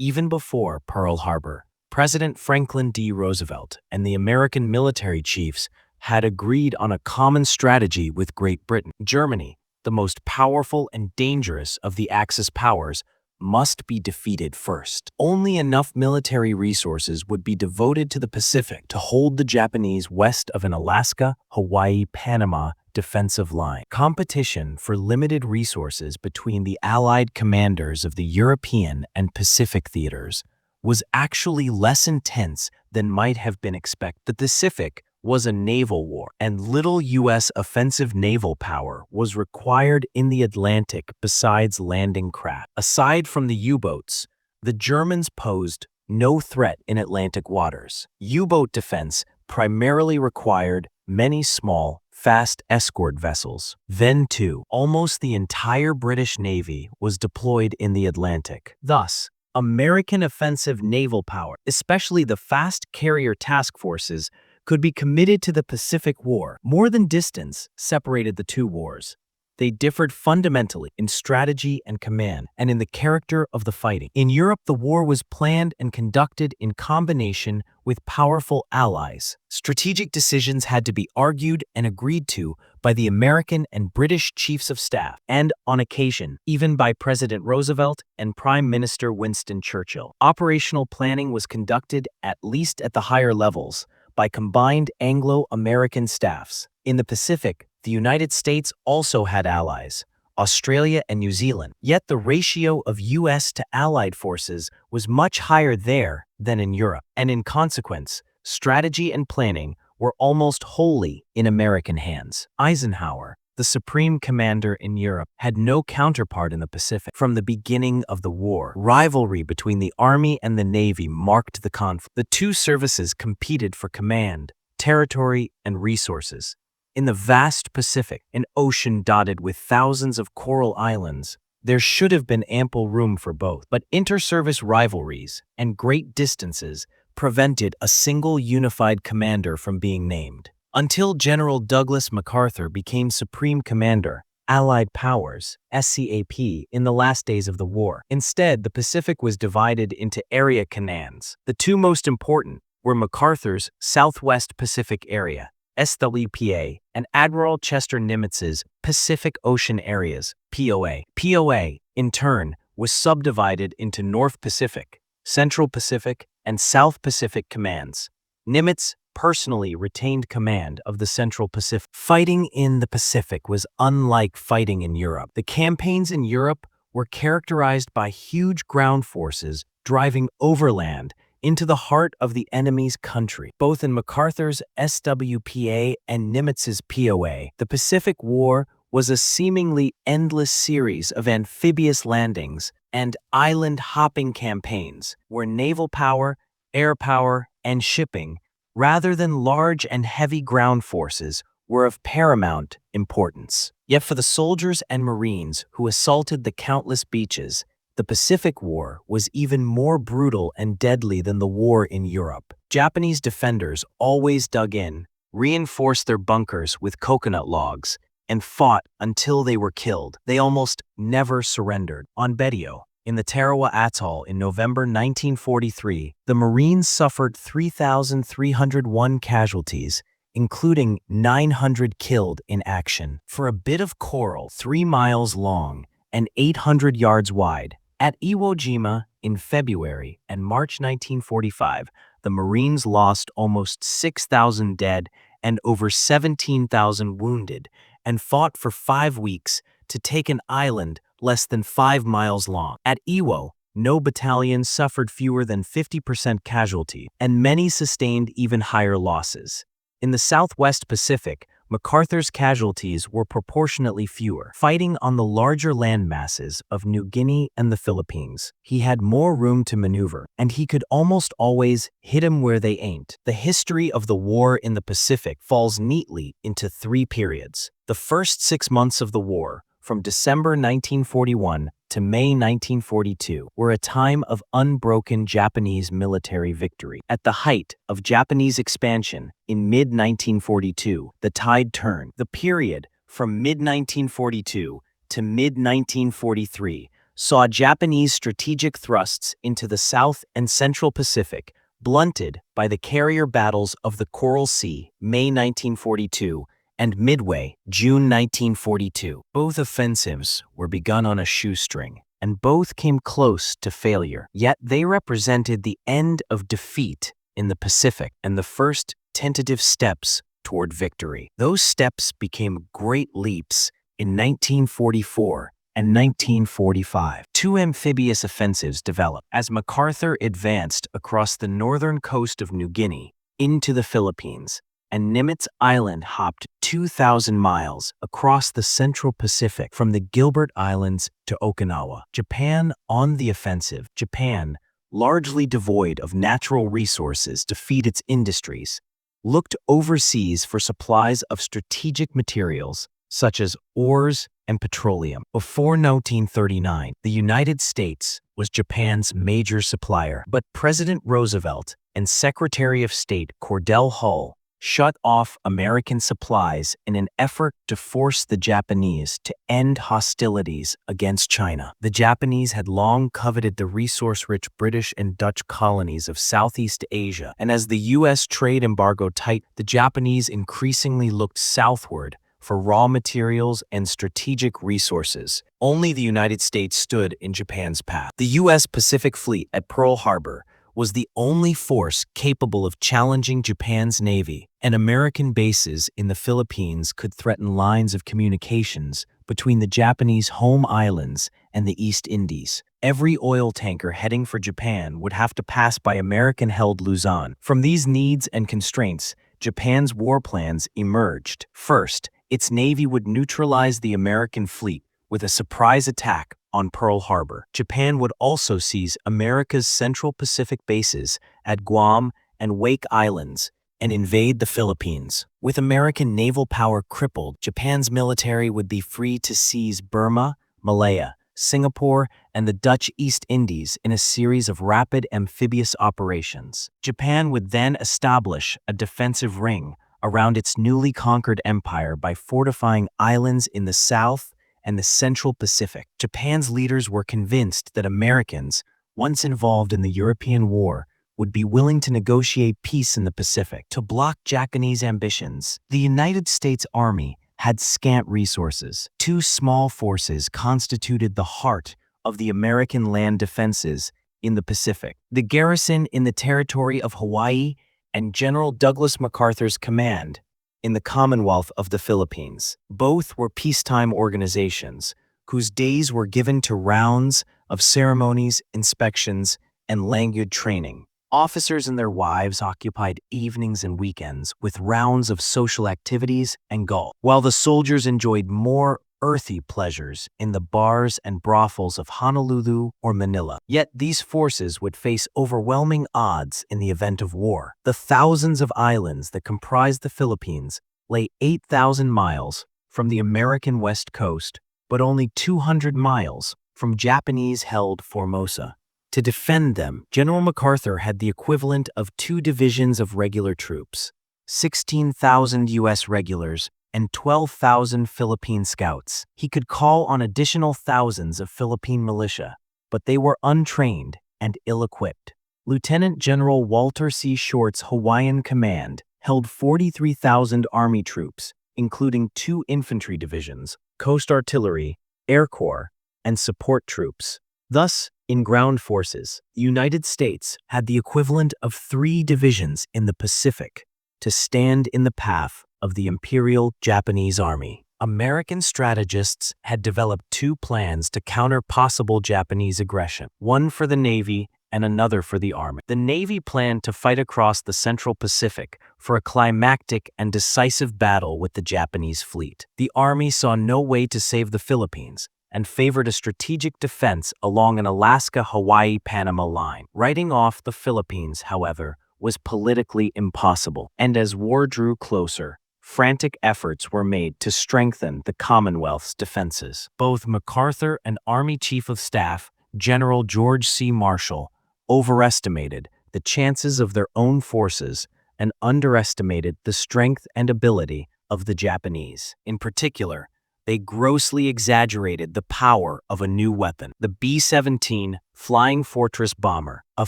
Even before Pearl Harbor, President Franklin D. Roosevelt and the American military chiefs had agreed on a common strategy with Great Britain. Germany, the most powerful and dangerous of the Axis powers, must be defeated first. Only enough military resources would be devoted to the Pacific to hold the Japanese west of an Alaska, Hawaii, Panama defensive line. Competition for limited resources between the Allied commanders of the European and Pacific theaters was actually less intense than might have been expected. The Pacific was a naval war, and little U.S. offensive naval power was required in the Atlantic besides landing craft. Aside from the U-boats, the Germans posed no threat in Atlantic waters. U-boat defense primarily required many small, fast escort vessels. Then, too, almost the entire British Navy was deployed in the Atlantic. Thus, American offensive naval power, especially the fast carrier task forces, could be committed to the Pacific War. More than distance separated the two wars. They differed fundamentally in strategy and command, and in the character of the fighting. In Europe, the war was planned and conducted in combination with powerful allies. Strategic decisions had to be argued and agreed to by the American and British chiefs of staff, and on occasion, even by President Roosevelt and Prime Minister Winston Churchill. Operational planning was conducted, at least at the higher levels, by combined Anglo-American staffs. In the Pacific, the United States also had allies, Australia and New Zealand. Yet the ratio of U.S. to Allied forces was much higher there than in Europe, and in consequence, strategy and planning were almost wholly in American hands. Eisenhower, the supreme commander in Europe, had no counterpart in the Pacific. From the beginning of the war, rivalry between the Army and the Navy marked the conflict. The two services competed for command, territory, and resources. In the vast Pacific, an ocean dotted with thousands of coral islands, there should have been ample room for both. But inter-service rivalries and great distances prevented a single unified commander from being named. Until General Douglas MacArthur became Supreme Commander, Allied Powers, SCAP, in the last days of the war. Instead, the Pacific was divided into area commands. The two most important were MacArthur's Southwest Pacific Area, SWPA, and Admiral Chester Nimitz's Pacific Ocean Areas, POA. POA, in turn, was subdivided into North Pacific, Central Pacific, and South Pacific commands. Nimitz personally retained command of the Central Pacific. Fighting in the Pacific was unlike fighting in Europe. The campaigns in Europe were characterized by huge ground forces driving overland into the heart of the enemy's country. Both in MacArthur's SWPA and Nimitz's POA, the Pacific War was a seemingly endless series of amphibious landings and island-hopping campaigns where naval power, air power, and shipping, rather than large and heavy ground forces, were of paramount importance. Yet for the soldiers and Marines who assaulted the countless beaches, the Pacific War was even more brutal and deadly than the war in Europe. Japanese defenders always dug in, reinforced their bunkers with coconut logs, and fought until they were killed. They almost never surrendered. On Betio, in the Tarawa Atoll in November 1943, the Marines suffered 3,301 casualties, including 900 killed in action. For a bit of coral 3 miles long and 800 yards wide, at Iwo Jima in February and March 1945, the Marines lost almost 6,000 dead and over 17,000 wounded, and fought for 5 weeks to take an island less than 5 miles long. At Iwo, no battalion suffered fewer than 50% casualty, and many sustained even higher losses. In the Southwest Pacific, MacArthur's casualties were proportionately fewer. Fighting on the larger land masses of New Guinea and the Philippines, he had more room to maneuver, and he could almost always hit 'em where they ain't. The history of the war in the Pacific falls neatly into 3 periods. The first 6 months of the war, from December 1941 to May 1942, were a time of unbroken Japanese military victory. At the height of Japanese expansion in mid-1942, the tide turned. The period from mid-1942 to mid-1943 saw Japanese strategic thrusts into the South and Central Pacific blunted by the carrier battles of the Coral Sea, May 1942, and Midway, June 1942. Both offensives were begun on a shoestring, and both came close to failure. Yet they represented the end of defeat in the Pacific and the first tentative steps toward victory. Those steps became great leaps in 1944 and 1945. Two amphibious offensives developed as MacArthur advanced across the northern coast of New Guinea into the Philippines, and Nimitz Island hopped 2,000 miles across the Central Pacific from the Gilbert Islands to Okinawa. Japan on the offensive. Japan, largely devoid of natural resources to feed its industries, looked overseas for supplies of strategic materials such as ores and petroleum. Before 1939, the United States was Japan's major supplier, but President Roosevelt and Secretary of State Cordell Hull shut off American supplies in an effort to force the Japanese to end hostilities against China. The Japanese had long coveted the resource-rich British and Dutch colonies of Southeast Asia, and as the U.S. trade embargo tightened, the Japanese increasingly looked southward for raw materials and strategic resources. Only the United States stood in Japan's path. The U.S. Pacific Fleet at Pearl Harbor was the only force capable of challenging Japan's navy, and American bases in the Philippines could threaten lines of communications between the Japanese home islands and the East Indies. Every oil tanker heading for Japan would have to pass by American-held Luzon. From these needs and constraints, Japan's war plans emerged. First, its navy would neutralize the American fleet with a surprise attack on Pearl Harbor. Japan would also seize America's Central Pacific bases at Guam and Wake Islands and invade the Philippines. With American naval power crippled, Japan's military would be free to seize Burma, Malaya, Singapore, and the Dutch East Indies in a series of rapid amphibious operations. Japan would then establish a defensive ring around its newly conquered empire by fortifying islands in the South and the Central Pacific. Japan's leaders were convinced that Americans, once involved in the European War, would be willing to negotiate peace in the Pacific. To block Japanese ambitions, the United States Army had scant resources. Two small forces constituted the heart of the American land defenses in the Pacific: the garrison in the territory of Hawaii and General Douglas MacArthur's command in the Commonwealth of the Philippines. Both were peacetime organizations whose days were given to rounds of ceremonies, inspections, and language training. Officers and their wives occupied evenings and weekends with rounds of social activities and golf, while the soldiers enjoyed more earthy pleasures in the bars and brothels of Honolulu or Manila. Yet these forces would face overwhelming odds in the event of war. The thousands of islands that comprised the Philippines lay 8,000 miles from the American west coast, but only 200 miles from Japanese-held Formosa. To defend them, General MacArthur had the equivalent of 2 divisions of regular troops, 16,000 U.S. regulars, and 12,000 Philippine scouts. He could call on additional thousands of Philippine militia, but they were untrained and ill-equipped. Lieutenant General Walter C. Short's Hawaiian Command held 43,000 Army troops, including 2 infantry divisions, Coast Artillery, Air Corps, and support troops. Thus, in ground forces, the United States had the equivalent of 3 divisions in the Pacific to stand in the path of the Imperial Japanese Army. American strategists had developed 2 plans to counter possible Japanese aggression, one for the Navy and another for the Army. The Navy planned to fight across the Central Pacific for a climactic and decisive battle with the Japanese fleet. The Army saw no way to save the Philippines and favored a strategic defense along an Alaska-Hawaii-Panama line. Writing off the Philippines, however, was politically impossible, and as war drew closer, frantic efforts were made to strengthen the Commonwealth's defenses. Both MacArthur and Army Chief of Staff General George C. Marshall overestimated the chances of their own forces and underestimated the strength and ability of the Japanese. In particular, they grossly exaggerated the power of a new weapon, the B-17 Flying Fortress bomber, a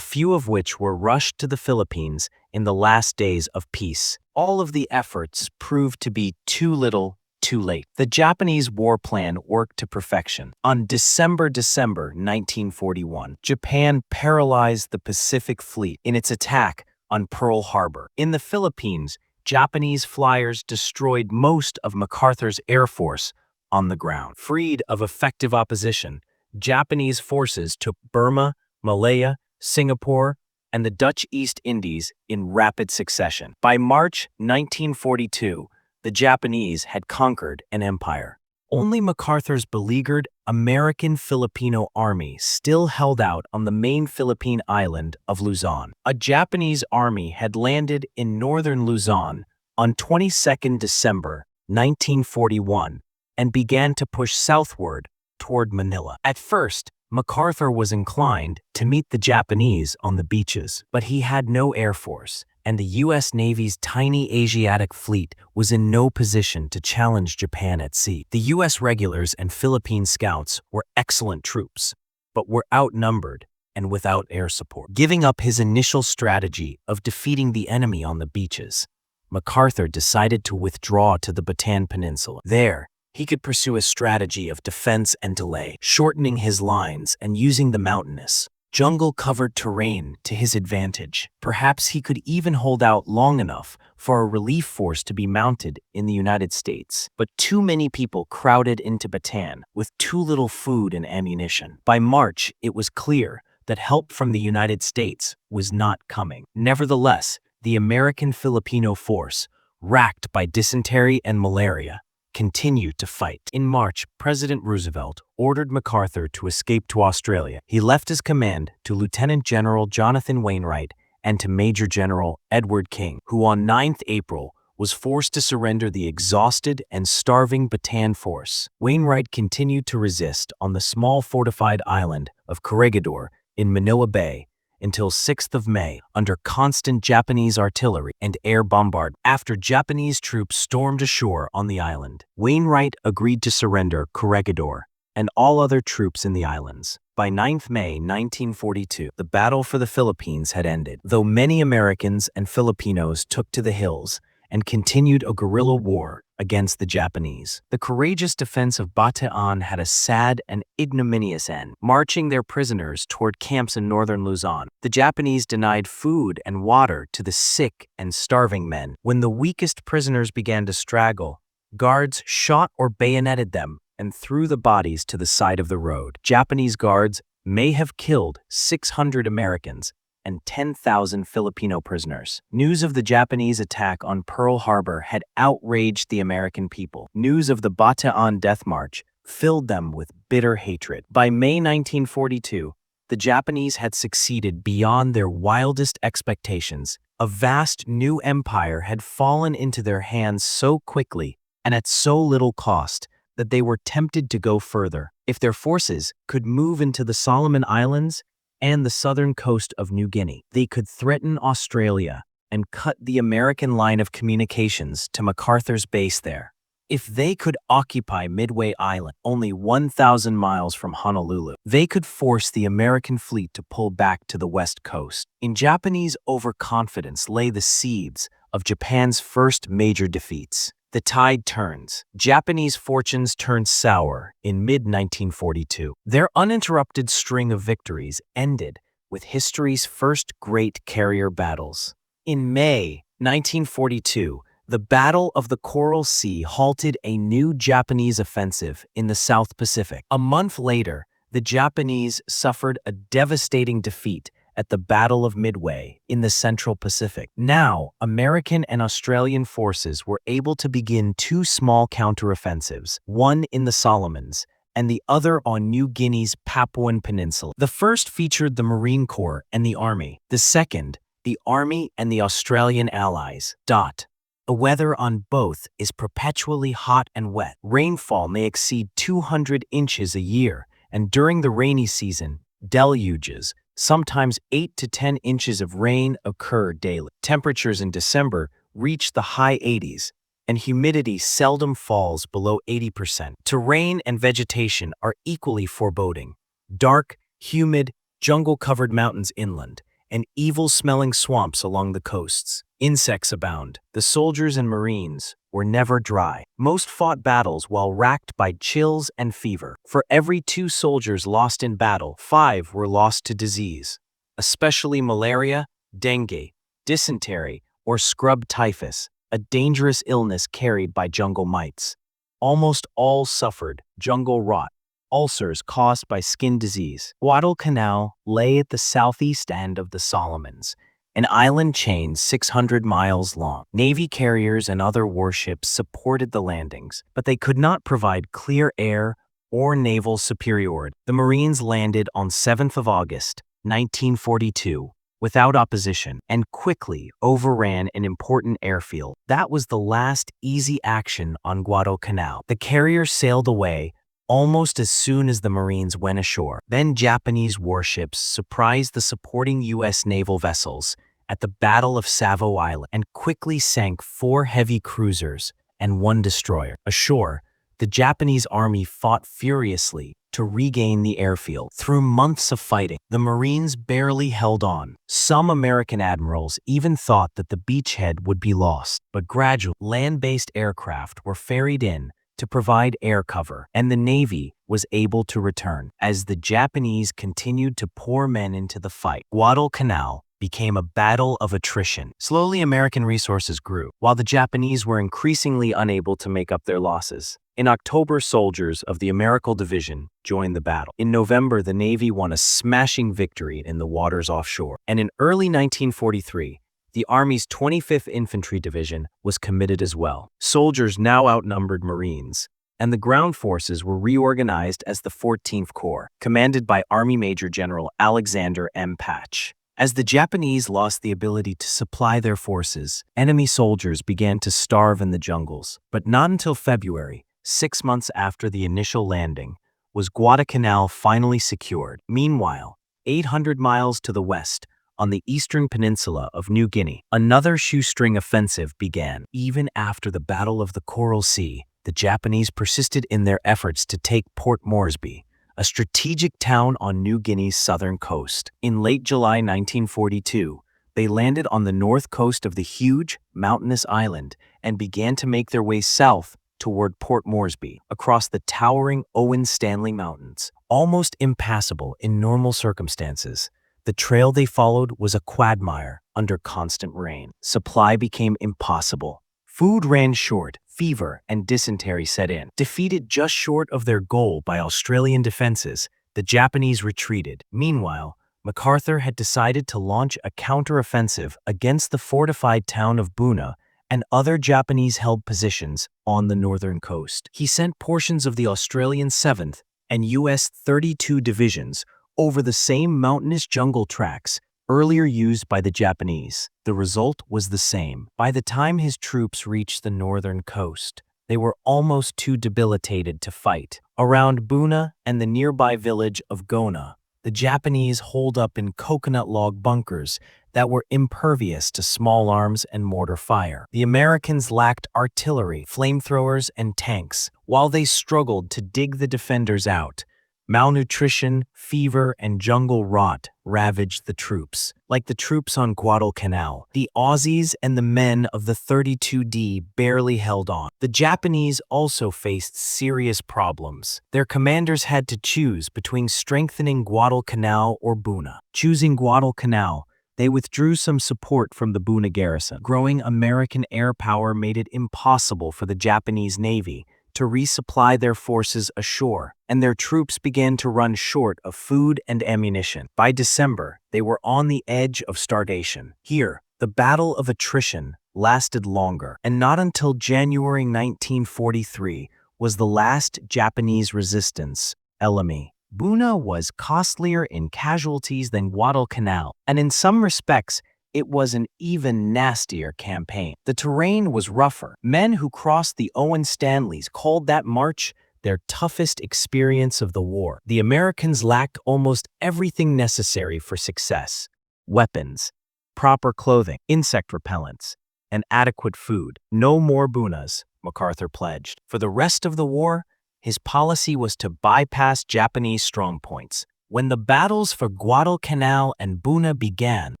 few of which were rushed to the Philippines in the last days of peace. All of the efforts proved to be too little, too late. The Japanese war plan worked to perfection. On December 1941, Japan paralyzed the Pacific Fleet in its attack on Pearl Harbor. In the Philippines, Japanese flyers destroyed most of MacArthur's air force on the ground. Freed of effective opposition, Japanese forces took Burma, Malaya, Singapore, and the Dutch East Indies in rapid succession. By March 1942, the Japanese had conquered an empire. Only MacArthur's beleaguered American-Filipino army still held out on the main Philippine island of Luzon. A Japanese army had landed in northern Luzon on 22 December 1941 and began to push southward toward Manila. At first, MacArthur was inclined to meet the Japanese on the beaches, but he had no air force, and the U.S. Navy's tiny Asiatic fleet was in no position to challenge Japan at sea. The U.S. regulars and Philippine scouts were excellent troops, but were outnumbered and without air support. Giving up his initial strategy of defeating the enemy on the beaches, MacArthur decided to withdraw to the Bataan Peninsula. There, he could pursue a strategy of defense and delay, shortening his lines and using the mountainous, jungle-covered terrain to his advantage. Perhaps he could even hold out long enough for a relief force to be mounted in the United States. But too many people crowded into Bataan with too little food and ammunition. By March, it was clear that help from the United States was not coming. Nevertheless, the American-Filipino force, racked by dysentery and malaria, continued to fight. In March, President Roosevelt ordered MacArthur to escape to Australia. He left his command to Lieutenant General Jonathan Wainwright and to Major General Edward King, who on 9 April was forced to surrender the exhausted and starving Bataan force. Wainwright continued to resist on the small fortified island of Corregidor in Manila Bay until 6 May under constant Japanese artillery and air bombardment. After Japanese troops stormed ashore on the island, Wainwright agreed to surrender Corregidor and all other troops in the islands. By 9 May 1942, the battle for the Philippines had ended, though many Americans and Filipinos took to the hills and continued a guerrilla war against the Japanese. The courageous defense of Bataan had a sad and ignominious end, marching their prisoners toward camps in northern Luzon. The Japanese denied food and water to the sick and starving men. When the weakest prisoners began to straggle, guards shot or bayoneted them and threw the bodies to the side of the road. Japanese guards may have killed 600 Americans and 10,000 Filipino prisoners. News of the Japanese attack on Pearl Harbor had outraged the American people. News of the Bataan Death March filled them with bitter hatred. By May 1942, the Japanese had succeeded beyond their wildest expectations. A vast new empire had fallen into their hands so quickly and at so little cost that they were tempted to go further. If their forces could move into the Solomon Islands and the southern coast of New Guinea, they could threaten Australia and cut the American line of communications to MacArthur's base there. If they could occupy Midway Island, only 1,000 miles from Honolulu, they could force the American fleet to pull back to the west coast. In Japanese overconfidence lay the seeds of Japan's first major defeats. The tide turns. Japanese fortunes turned sour in mid-1942. Their uninterrupted string of victories ended with history's first great carrier battles. In May 1942, the Battle of the Coral Sea halted a new Japanese offensive in the South Pacific. A month later, the Japanese suffered a devastating defeat at the Battle of Midway in the Central Pacific. Now, American and Australian forces were able to begin two small counteroffensives, one in the Solomons and the other on New Guinea's Papuan Peninsula. The first featured the Marine Corps and the Army. The second, the Army and the Australian Allies. The weather on both is perpetually hot and wet. Rainfall may exceed 200 inches a year, and during the rainy season, deluges, sometimes 8 to 10 inches of rain occur daily. Temperatures in December reach the high 80s, and humidity seldom falls below 80%. Terrain and vegetation are equally foreboding. Dark, humid, jungle-covered mountains inland, and evil-smelling swamps along the coasts. Insects abound. The soldiers and Marines were never dry. Most fought battles while racked by chills and fever. For every 2 soldiers lost in battle, 5 were lost to disease, especially malaria, dengue, dysentery, or scrub typhus, a dangerous illness carried by jungle mites. Almost all suffered jungle rot, ulcers caused by skin disease. Guadalcanal lay at the southeast end of the Solomons, an island chain 600 miles long. Navy carriers and other warships supported the landings, but they could not provide clear air or naval superiority. The Marines landed on 7th of August, 1942, without opposition, and quickly overran an important airfield. That was the last easy action on Guadalcanal. The carriers sailed away almost as soon as the Marines went ashore. Then Japanese warships surprised the supporting U.S. naval vessels at the Battle of Savo Island and quickly sank 4 heavy cruisers and 1 destroyer. Ashore, the Japanese army fought furiously to regain the airfield. Through months of fighting, the Marines barely held on. Some American admirals even thought that the beachhead would be lost, but gradually, land-based aircraft were ferried in to provide air cover, and the Navy was able to return. As the Japanese continued to pour men into the fight, Guadalcanal became a battle of attrition. Slowly, American resources grew, while the Japanese were increasingly unable to make up their losses. In October, soldiers of the American Division joined the battle. In November, the Navy won a smashing victory in the waters offshore. And in early 1943, the Army's 25th Infantry Division was committed as well. Soldiers now outnumbered Marines, and the ground forces were reorganized as the 14th Corps, commanded by Army Major General Alexander M. Patch. As the Japanese lost the ability to supply their forces, enemy soldiers began to starve in the jungles. But not until February, 6 months after the initial landing, was Guadalcanal finally secured. Meanwhile, 800 miles to the west, on the eastern peninsula of New Guinea, another shoestring offensive began. Even after the Battle of the Coral Sea, the Japanese persisted in their efforts to take Port Moresby, a strategic town on New Guinea's southern coast. In late July 1942, they landed on the north coast of the huge, mountainous island and began to make their way south toward Port Moresby, across the towering Owen Stanley Mountains. Almost impassable in normal circumstances, the trail they followed was a quagmire under constant rain. Supply became impossible. Food ran short, fever and dysentery set in. Defeated just short of their goal by Australian defenses, the Japanese retreated. Meanwhile, MacArthur had decided to launch a counteroffensive against the fortified town of Buna and other Japanese-held positions on the northern coast. He sent portions of the Australian 7th and U.S. 32 divisions over the same mountainous jungle tracks earlier used by the Japanese. The result was the same. By the time his troops reached the northern coast, they were almost too debilitated to fight. Around Buna and the nearby village of Gona, the Japanese holed up in coconut log bunkers that were impervious to small arms and mortar fire. The Americans lacked artillery, flamethrowers, and tanks, while they struggled to dig the defenders out. Malnutrition, fever, and jungle rot ravaged the troops. Like the troops on Guadalcanal, the Aussies and the men of the 32D barely held on. The Japanese also faced serious problems. Their commanders had to choose between strengthening Guadalcanal or Buna. Choosing Guadalcanal, they withdrew some support from the Buna garrison. Growing American air power made it impossible for the Japanese Navy to resupply their forces ashore, and their troops began to run short of food and ammunition. By December, they were on the edge of starvation. Here, the battle of attrition lasted longer, and not until January 1943 was the last Japanese resistance enemy. Buna was costlier in casualties than Guadalcanal, and in some respects, it was an even nastier campaign. The terrain was rougher. Men who crossed the Owen Stanleys called that march their toughest experience of the war. The Americans lacked almost everything necessary for success: weapons, proper clothing, insect repellents, and adequate food. No more bunas, MacArthur pledged. For the rest of the war, his policy was to bypass Japanese strongpoints. When the battles for Guadalcanal and Buna began,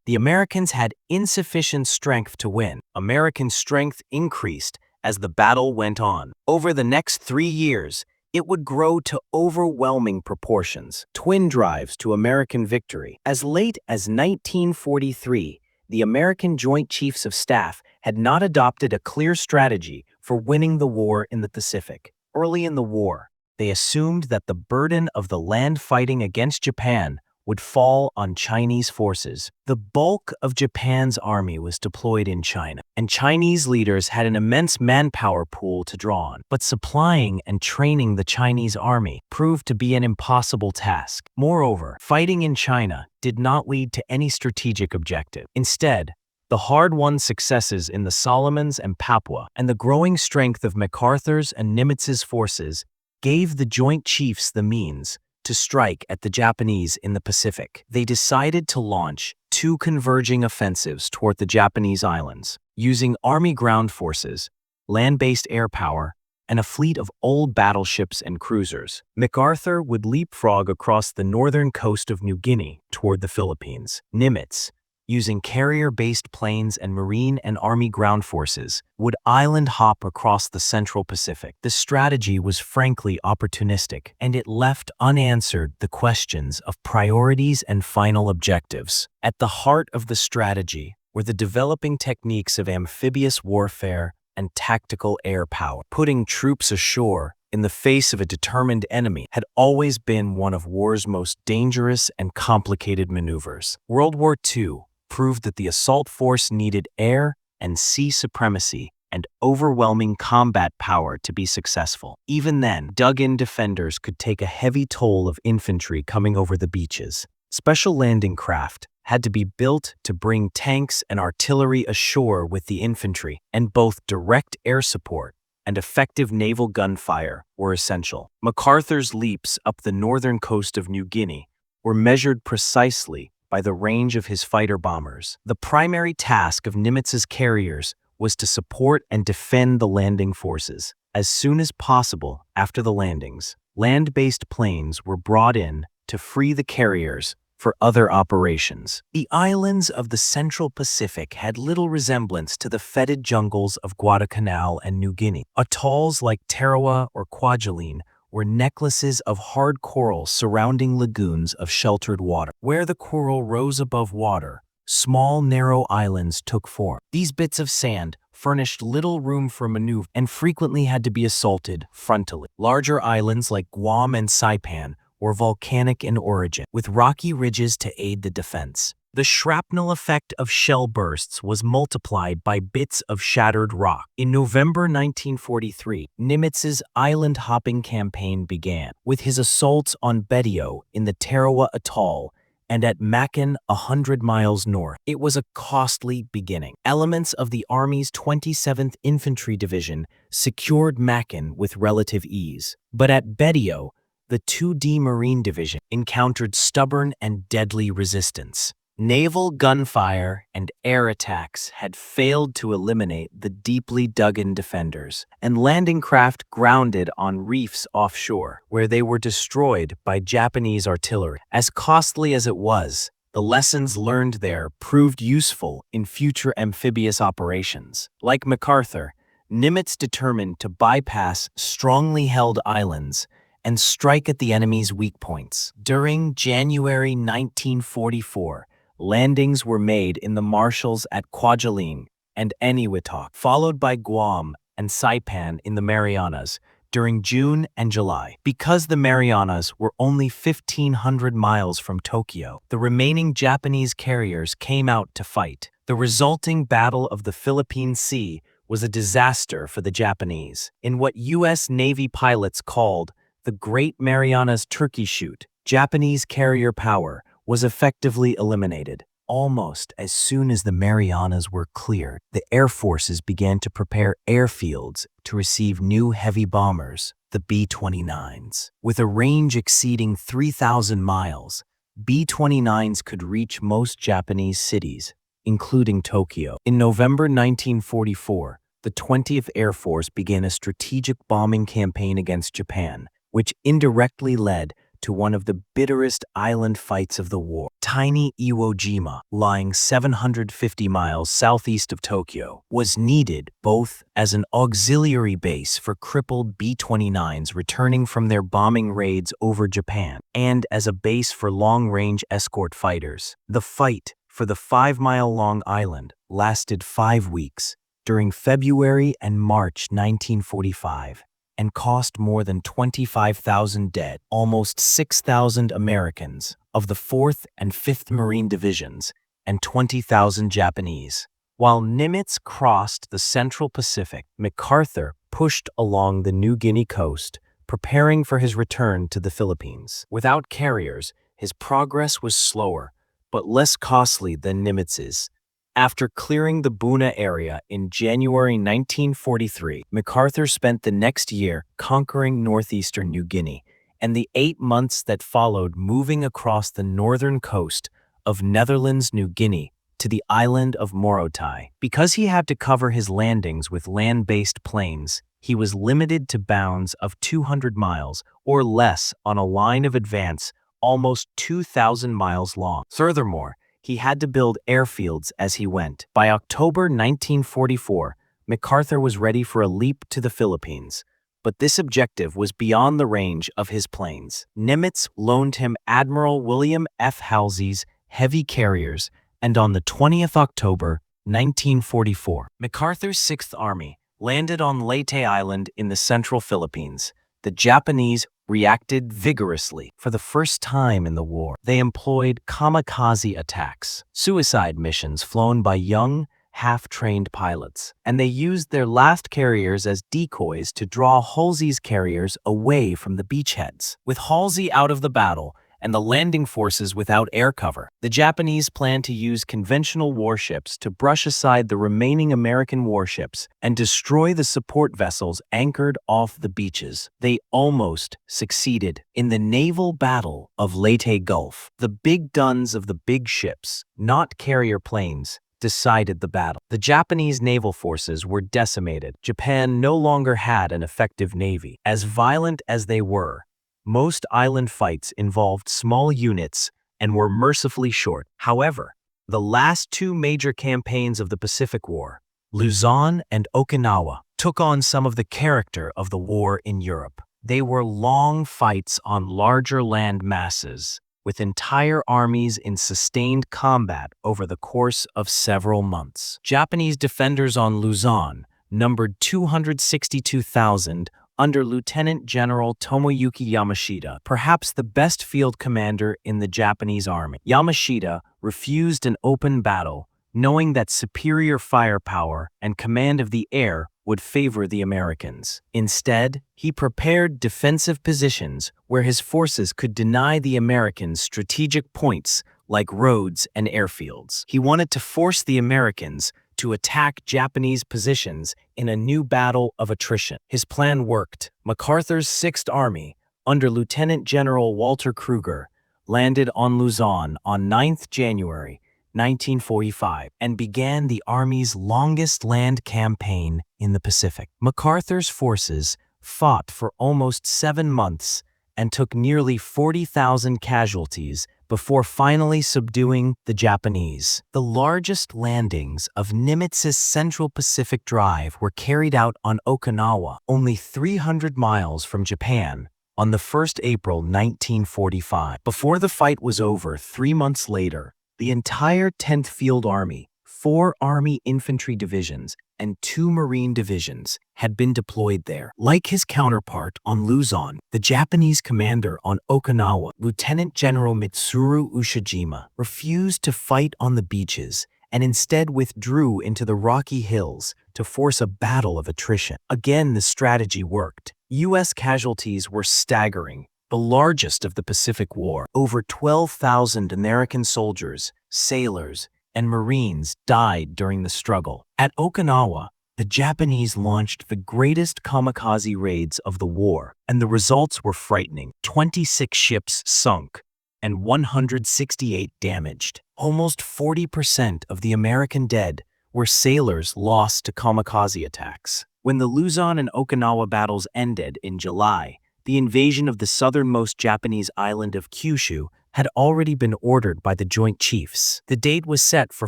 the Americans had insufficient strength to win. American strength increased as the battle went on. Over the next 3 years, it would grow to overwhelming proportions, twin drives to American victory. As late as 1943, the American Joint Chiefs of Staff had not adopted a clear strategy for winning the war in the Pacific. Early in the war, they assumed that the burden of the land fighting against Japan would fall on Chinese forces. The bulk of Japan's army was deployed in China, and Chinese leaders had an immense manpower pool to draw on. But supplying and training the Chinese army proved to be an impossible task. Moreover, fighting in China did not lead to any strategic objective. Instead, the hard-won successes in the Solomons and Papua and the growing strength of MacArthur's and Nimitz's forces gave the Joint Chiefs the means to strike at the Japanese in the Pacific. They decided to launch 2 converging offensives toward the Japanese islands, using Army ground forces, land-based air power, and a fleet of old battleships and cruisers. MacArthur would leapfrog across the northern coast of New Guinea toward the Philippines. Nimitz, using carrier-based planes and Marine and Army ground forces, would island hop across the Central Pacific. The strategy was frankly opportunistic, and it left unanswered the questions of priorities and final objectives. At the heart of the strategy were the developing techniques of amphibious warfare and tactical air power. Putting troops ashore in the face of a determined enemy had always been one of war's most dangerous and complicated maneuvers. World War II proved that the assault force needed air and sea supremacy and overwhelming combat power to be successful. Even then, dug-in defenders could take a heavy toll of infantry coming over the beaches. Special landing craft had to be built to bring tanks and artillery ashore with the infantry, and both direct air support and effective naval gunfire were essential. MacArthur's leaps up the northern coast of New Guinea were measured precisely by the range of his fighter bombers. The primary task of Nimitz's carriers was to support and defend the landing forces. As soon as possible after the landings, land-based planes were brought in to free the carriers for other operations. The islands of the Central Pacific had little resemblance to the fetid jungles of Guadalcanal and New Guinea. Atolls like Tarawa or Kwajalein were necklaces of hard coral surrounding lagoons of sheltered water. Where the coral rose above water, small narrow islands took form. These bits of sand furnished little room for maneuver and frequently had to be assaulted frontally. Larger islands like Guam and Saipan were volcanic in origin, with rocky ridges to aid the defense. The shrapnel effect of shell bursts was multiplied by bits of shattered rock. In November 1943, Nimitz's island-hopping campaign began, with his assaults on Betio in the Tarawa Atoll and at Makin 100 miles north. It was a costly beginning. Elements of the Army's 27th Infantry Division secured Makin with relative ease. But at Betio, the 2D Marine Division encountered stubborn and deadly resistance. Naval gunfire and air attacks had failed to eliminate the deeply dug-in defenders, and landing craft grounded on reefs offshore, where they were destroyed by Japanese artillery. As costly as it was, the lessons learned there proved useful in future amphibious operations. Like MacArthur, Nimitz determined to bypass strongly held islands and strike at the enemy's weak points. During January 1944, landings were made in the Marshalls at Kwajalein and Eniwetok, followed by Guam and Saipan in the Marianas during June and July. Because the Marianas were only 1,500 miles from Tokyo, the remaining Japanese carriers came out to fight. The resulting Battle of the Philippine Sea was a disaster for the Japanese. In what U.S. Navy pilots called the Great Marianas Turkey Shoot, Japanese carrier power was effectively eliminated. Almost as soon as the Marianas were cleared, the air forces began to prepare airfields to receive new heavy bombers, the B-29s. With a range exceeding 3,000 miles, B-29s could reach most Japanese cities including Tokyo. In November 1944, the 20th Air Force began a strategic bombing campaign against Japan, which indirectly led to one of the bitterest island fights of the war. Tiny Iwo Jima, lying 750 miles southeast of Tokyo, was needed both as an auxiliary base for crippled B-29s returning from their bombing raids over Japan, and as a base for long-range escort fighters. The fight for the 5-mile-long island lasted 5 weeks, during February and March 1945, and cost more than 25,000 dead, almost 6,000 Americans of the 4th and 5th Marine Divisions, and 20,000 Japanese. While Nimitz crossed the Central Pacific, MacArthur pushed along the New Guinea coast, preparing for his return to the Philippines. Without carriers, his progress was slower, but less costly than Nimitz's. After clearing the Buna area in January 1943, MacArthur spent the next year conquering northeastern New Guinea, and the 8 months that followed moving across the northern coast of Netherlands New Guinea to the island of Morotai. Because he had to cover his landings with land-based planes, he was limited to bounds of 200 miles or less on a line of advance almost 2,000 miles long. Furthermore, he had to build airfields as he went. By October 1944, MacArthur was ready for a leap to the Philippines, but this objective was beyond the range of his planes. Nimitz loaned him Admiral William F. Halsey's heavy carriers, and on the 20th October 1944, MacArthur's 6th Army landed on Leyte Island in the central Philippines. The Japanese reacted vigorously. For the first time in the war, they employed kamikaze attacks, suicide missions flown by young, half-trained pilots, and they used their last carriers as decoys to draw Halsey's carriers away from the beachheads. With Halsey out of the battle and the landing forces without air cover, the Japanese planned to use conventional warships to brush aside the remaining American warships and destroy the support vessels anchored off the beaches. They almost succeeded. In the naval battle of Leyte Gulf, the big guns of the big ships, not carrier planes, decided the battle. The Japanese naval forces were decimated. Japan no longer had an effective navy. As violent as they were, most island fights involved small units and were mercifully short. However, the last 2 major campaigns of the Pacific War, Luzon and Okinawa, took on some of the character of the war in Europe. They were long fights on larger land masses, with entire armies in sustained combat over the course of several months. Japanese defenders on Luzon numbered 262,000 under Lieutenant General Tomoyuki Yamashita, perhaps the best field commander in the Japanese army. Yamashita refused an open battle, knowing that superior firepower and command of the air would favor the Americans. Instead, he prepared defensive positions where his forces could deny the Americans strategic points like roads and airfields. He wanted to force the Americans to attack Japanese positions in a new battle of attrition. His plan worked. MacArthur's 6th Army, under Lieutenant General Walter Kruger, landed on Luzon on 9th January 1945 and began the Army's longest land campaign in the Pacific. MacArthur's forces fought for almost 7 months and took nearly 40,000 casualties before finally subduing the Japanese. The largest landings of Nimitz's Central Pacific Drive were carried out on Okinawa, only 300 miles from Japan, on the 1st April 1945. Before the fight was over 3 months later, the entire 10th Field Army, 4 Army Infantry Divisions, and 2 Marine Divisions had been deployed there. Like his counterpart on Luzon, the Japanese commander on Okinawa, Lieutenant General Mitsuru Ushijima, refused to fight on the beaches and instead withdrew into the Rocky Hills to force a battle of attrition. Again, the strategy worked. U.S. casualties were staggering, the largest of the Pacific War. Over 12,000 American soldiers, sailors, and Marines died during the struggle. At Okinawa, the Japanese launched the greatest kamikaze raids of the war, and the results were frightening. 26 ships sunk, and 168 damaged. Almost 40% of the American dead were sailors lost to kamikaze attacks. When the Luzon and Okinawa battles ended in July, the invasion of the southernmost Japanese island of Kyushu had already been ordered by the Joint Chiefs. The date was set for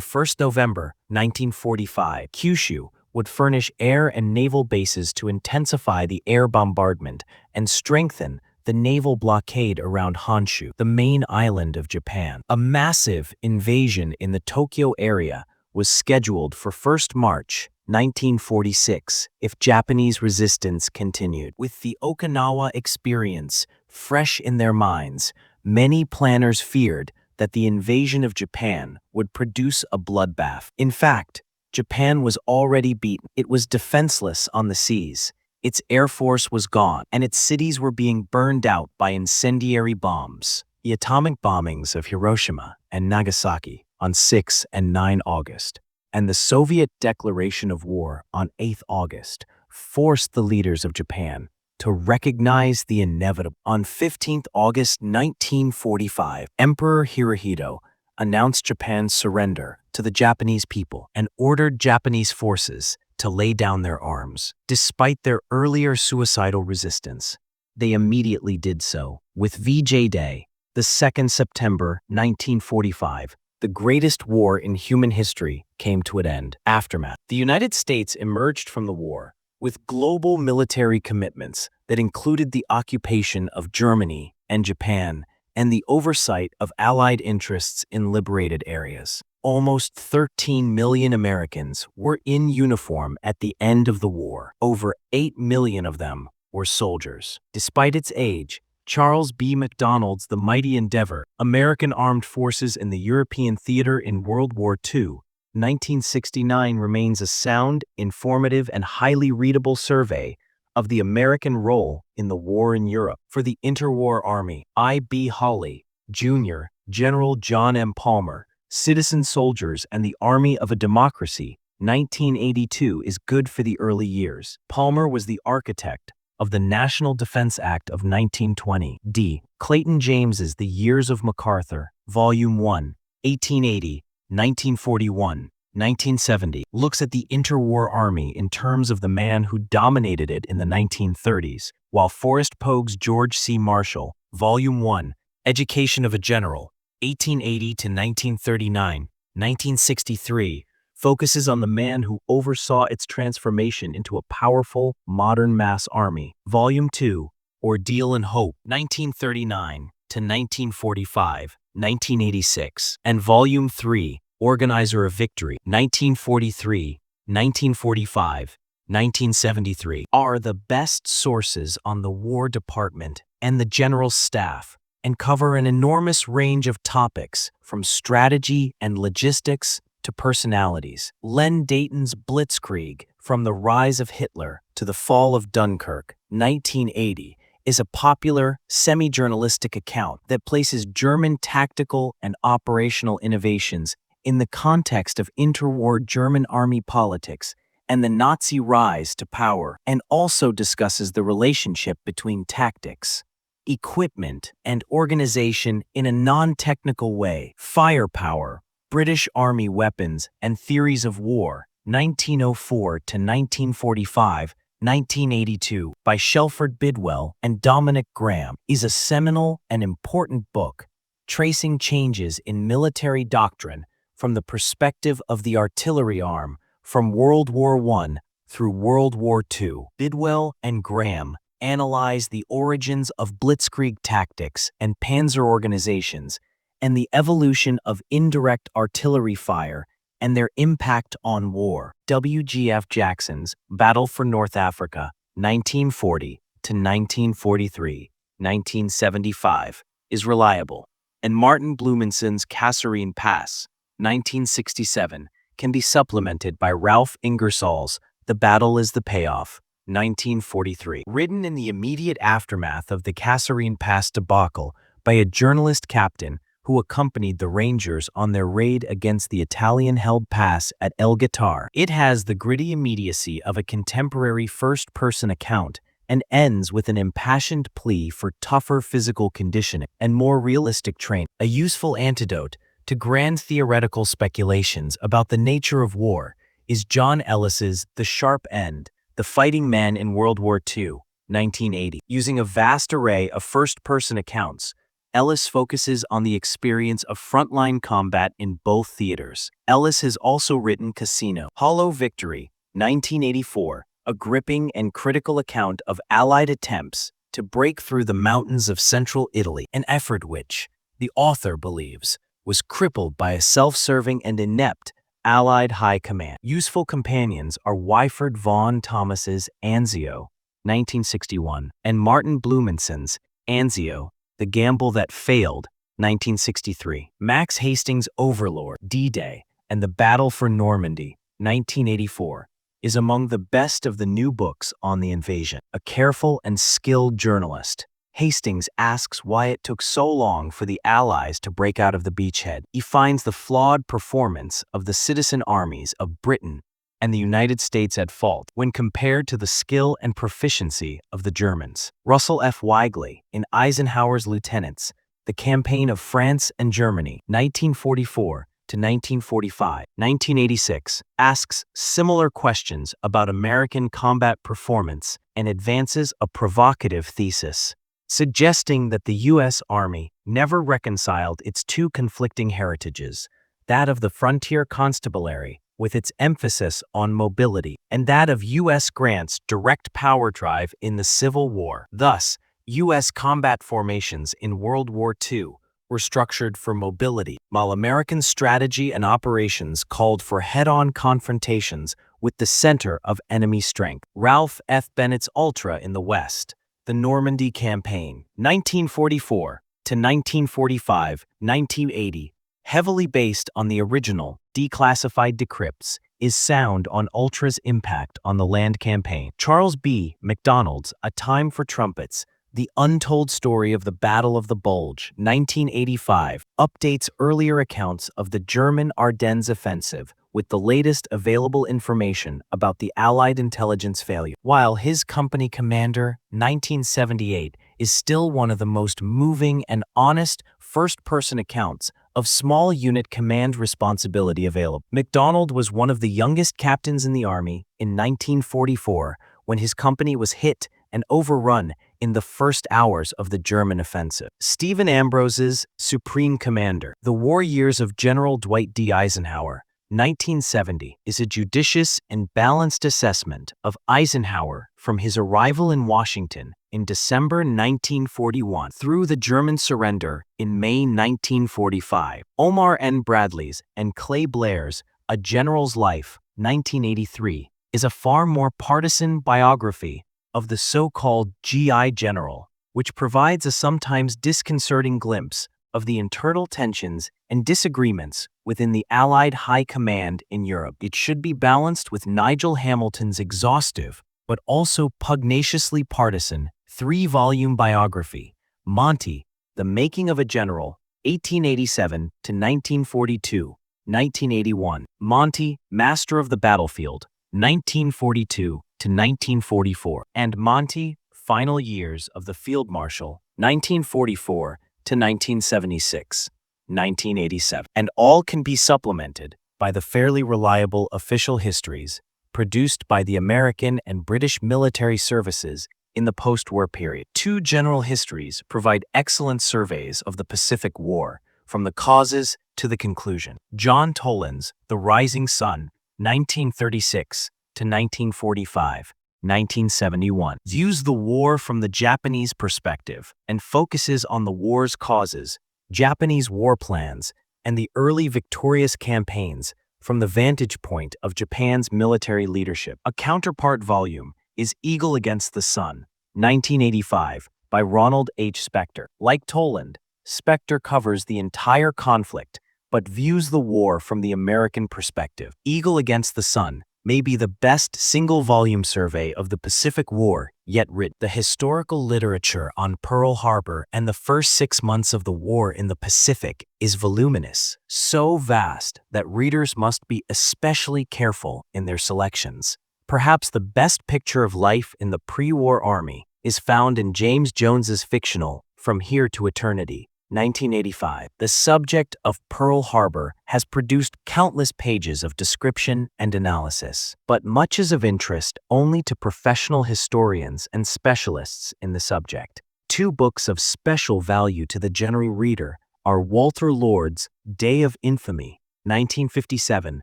1st November 1945. Kyushu would furnish air and naval bases to intensify the air bombardment and strengthen the naval blockade around Honshu, the main island of Japan. A massive invasion in the Tokyo area was scheduled for 1st March 1946 if Japanese resistance continued. With the Okinawa experience fresh in their minds, many planners feared that the invasion of Japan would produce a bloodbath. In fact, Japan was already beaten. It was defenseless on the seas. Its air force was gone, and its cities were being burned out by incendiary bombs. The atomic bombings of Hiroshima and Nagasaki on 6 and 9 August, and the Soviet declaration of war on 8 August forced the leaders of Japan to recognize the inevitable. On 15 August 1945, Emperor Hirohito announced Japan's surrender to the Japanese people and ordered Japanese forces to lay down their arms. Despite their earlier suicidal resistance, they immediately did so. With VJ Day, the 2nd September 1945, the greatest war in human history came to an end. Aftermath. The United States emerged from the war with global military commitments that included the occupation of Germany and Japan and the oversight of Allied interests in liberated areas. Almost 13 million Americans were in uniform at the end of the war. Over 8 million of them were soldiers. Despite its age, Charles B. MacDonald's The Mighty Endeavor, American Armed Forces in the European Theater in World War II, 1969 remains a sound, informative, and highly readable survey of the American role in the war in Europe. For the interwar Army, I.B. Hawley, Jr., General John M. Palmer, Citizen Soldiers and the Army of a Democracy, 1982 is good for the early years. Palmer was the architect of the National Defense Act of 1920. D. Clayton James's The Years of MacArthur, Volume 1, 1880, 1941, 1970, looks at the interwar army in terms of the man who dominated it in the 1930s, while Forrest Pogue's George C. Marshall, Volume 1, Education of a General, 1880 to 1939, 1963, focuses on the man who oversaw its transformation into a powerful, modern mass army. Volume 2, Ordeal and Hope, 1939 to 1945, 1986, and Volume 3, Organizer of Victory, 1943, 1945, 1973, are the best sources on the War Department and the General Staff, and cover an enormous range of topics from strategy and logistics to personalities. Len Dayton's Blitzkrieg, From the Rise of Hitler to the Fall of Dunkirk, 1980, is a popular, semi-journalistic account that places German tactical and operational innovations in the context of interwar German army politics and the Nazi rise to power, and also discusses the relationship between tactics, equipment, and organization in a non-technical way. Firepower, British Army Weapons and Theories of War, 1904 to 1945, 1982, by Shelford Bidwell and Dominic Graham, is a seminal and important book tracing changes in military doctrine from the perspective of the artillery arm from World War I through World War II. Bidwell and Graham analyze the origins of blitzkrieg tactics and panzer organizations and the evolution of indirect artillery fire and their impact on war. W.G.F. Jackson's Battle for North Africa, 1940 to 1943, 1975, is reliable, and Martin Blumensen's Kasserine Pass, 1967, can be supplemented by Ralph Ingersoll's The Battle is the Payoff, 1943. Written in the immediate aftermath of the Kasserine Pass debacle by a journalist captain who accompanied the Rangers on their raid against the Italian-held pass at El Guitar. It has the gritty immediacy of a contemporary first-person account and ends with an impassioned plea for tougher physical conditioning and more realistic training. A useful antidote to grand theoretical speculations about the nature of war is John Ellis's The Sharp End, The Fighting Men in World War II, 1980. Using a vast array of first-person accounts, Ellis focuses on the experience of frontline combat in both theaters. Ellis has also written Casino, Hollow Victory, 1984, a gripping and critical account of Allied attempts to break through the mountains of central Italy, an effort which, the author believes, was crippled by a self-serving and inept Allied high command. Useful companions are Wyford Vaughan Thomas's Anzio, 1961, and Martin Blumenson's Anzio, The Gamble That Failed, 1963. Max Hastings' Overlord, D-Day, and The Battle for Normandy, 1984, is among the best of the new books on the invasion. A careful and skilled journalist, Hastings asks why it took so long for the Allies to break out of the beachhead. He finds the flawed performance of the citizen armies of Britain and the United States at fault when compared to the skill and proficiency of the Germans. Russell F. Weigley, in Eisenhower's Lieutenants, The Campaign of France and Germany, 1944 to 1945, 1986, asks similar questions about American combat performance and advances a provocative thesis, suggesting that the U.S. Army never reconciled its two conflicting heritages, that of the frontier constabulary, with its emphasis on mobility, and that of U.S. Grant's direct power drive in the Civil War. Thus, U.S. combat formations in World War II were structured for mobility, while American strategy and operations called for head-on confrontations with the center of enemy strength. Ralph F. Bennett's Ultra in the West, The Normandy Campaign, 1944 to 1945, 1980, heavily based on the original declassified decrypts, is sound on Ultra's impact on the land campaign. Charles B. MacDonald's A Time for Trumpets, The Untold Story of the Battle of the Bulge, 1985, updates earlier accounts of the German Ardennes offensive with the latest available information about the Allied intelligence failure. While his company commander, 1978, is still one of the most moving and honest first-person accounts of small unit command responsibility available. MacDonald was one of the youngest captains in the Army in 1944 when his company was hit and overrun in the first hours of the German offensive. Stephen Ambrose's Supreme Commander, The War Years of General Dwight D. Eisenhower, 1970, is a judicious and balanced assessment of Eisenhower from his arrival in Washington in December 1941 through the German surrender in May 1945. Omar N. Bradley's and Clay Blair's A General's Life, 1983, is a far more partisan biography of the so-called GI General, which provides a sometimes disconcerting glimpse of the internal tensions and disagreements within the Allied high command in Europe. It should be balanced with Nigel Hamilton's exhaustive, but also pugnaciously partisan, three-volume biography, Monty, The Making of a General, 1887 to 1942, 1981, Monty, Master of the Battlefield, 1942 to 1944, and Monty, Final Years of the Field Marshal, 1944 to 1976, 1987, and all can be supplemented by the fairly reliable official histories produced by the American and British military services in the post-war period. Two general histories provide excellent surveys of the Pacific War, from the causes to the conclusion. John Toland's The Rising Sun, 1936 to 1945, 1971, views the war from the Japanese perspective and focuses on the war's causes, Japanese war plans, and the early victorious campaigns from the vantage point of Japan's military leadership. A counterpart volume is Eagle Against the Sun, 1985, by Ronald H. Spector. Like Toland, Spector covers the entire conflict but views the war from the American perspective. Eagle Against the Sun may be the best single-volume survey of the Pacific War yet written. The historical literature on Pearl Harbor and the first 6 months of the war in the Pacific is voluminous, so vast that readers must be especially careful in their selections. Perhaps the best picture of life in the pre-war army is found in James Jones's fictional From Here to Eternity, 1985. The subject of Pearl Harbor has produced countless pages of description and analysis, but much is of interest only to professional historians and specialists in the subject. Two books of special value to the general reader are Walter Lord's Day of Infamy, 1957,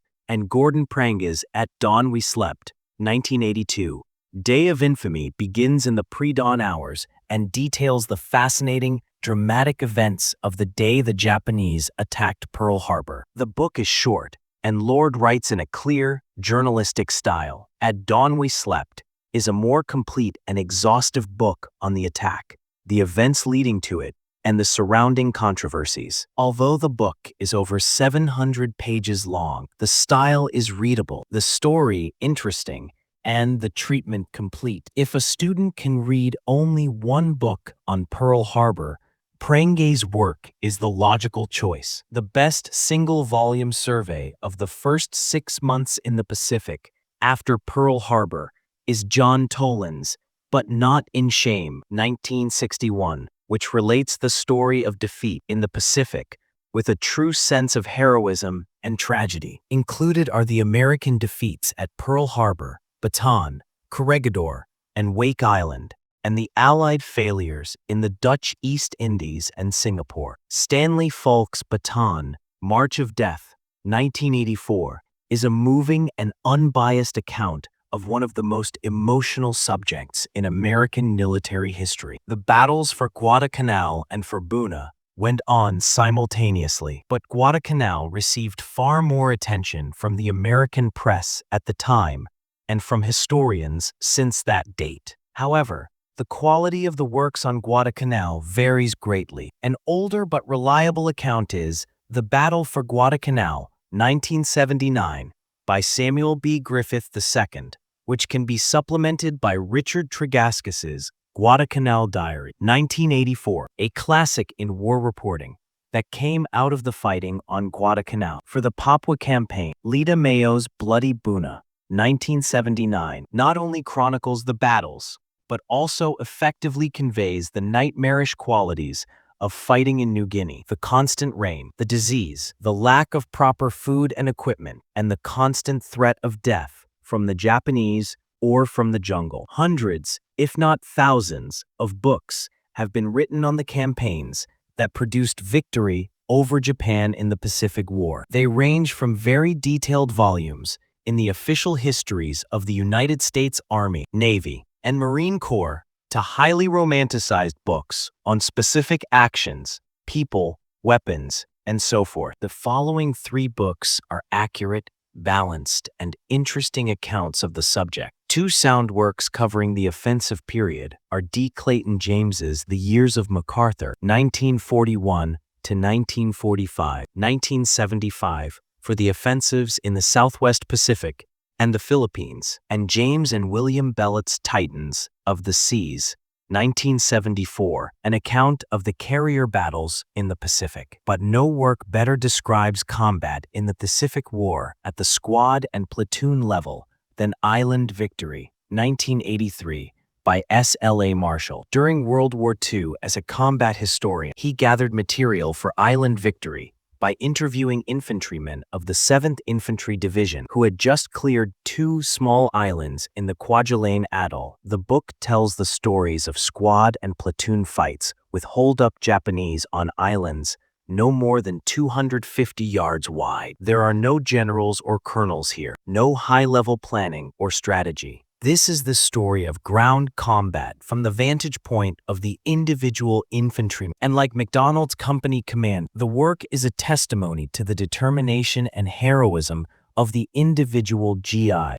and Gordon Pranga's At Dawn We Slept, 1982. Day of Infamy begins in the pre-dawn hours and details the fascinating, dramatic events of the day the Japanese attacked Pearl Harbor. The book is short, and Lord writes in a clear, journalistic style. At Dawn We Slept is a more complete and exhaustive book on the attack, the events leading to it, and the surrounding controversies. Although the book is over 700 pages long, the style is readable, the story interesting, and the treatment complete. If a student can read only one book on Pearl Harbor, Pranga's work is the logical choice. The best single-volume survey of the first 6 months in the Pacific after Pearl Harbor is John Toland's But Not in Shame, 1961, which relates the story of defeat in the Pacific with a true sense of heroism and tragedy. Included are the American defeats at Pearl Harbor, Bataan, Corregidor, and Wake Island, and the Allied failures in the Dutch East Indies and Singapore. Stanley Falk's Bataan, March of Death, 1984, is a moving and unbiased account of one of the most emotional subjects in American military history. The battles for Guadalcanal and for Buna went on simultaneously, but Guadalcanal received far more attention from the American press at the time and from historians since that date. However, the quality of the works on Guadalcanal varies greatly. An older but reliable account is The Battle for Guadalcanal, 1979, by Samuel B. Griffith II, which can be supplemented by Richard Tregaskis's Guadalcanal Diary, 1984, a classic in war reporting that came out of the fighting on Guadalcanal. For the Papua Campaign, Lita Mayo's Bloody Buna, 1979, not only chronicles the battles, but also effectively conveys the nightmarish qualities of fighting in New Guinea, the constant rain, the disease, the lack of proper food and equipment, and the constant threat of death from the Japanese or from the jungle. Hundreds, if not thousands, of books have been written on the campaigns that produced victory over Japan in the Pacific War. They range from very detailed volumes in the official histories of the United States Army, Navy, and Marine Corps to highly romanticized books on specific actions, people, weapons, and so forth. The following 3 books are accurate, balanced, and interesting accounts of the subject. 2 sound works covering the offensive period are D. Clayton James's The Years of MacArthur, 1941 to 1945, 1975, for the offensives in the Southwest Pacific and the Philippines, and James and William Bellett's Titans of the Seas, 1974, an account of the carrier battles in the Pacific. But no work better describes combat in the Pacific War at the squad and platoon level than Island Victory, 1983, by S.L.A. Marshall. During World War II, as a combat historian, he gathered material for Island Victory by interviewing infantrymen of the 7th Infantry Division who had just cleared 2 small islands in the Kwajalein Atoll. The book tells the stories of squad and platoon fights with holed-up Japanese on islands no more than 250 yards wide. There are no generals or colonels here, no high-level planning or strategy. This is the story of ground combat from the vantage point of the individual infantryman. And like MacDonald's company command, the work is a testimony to the determination and heroism of the individual GI.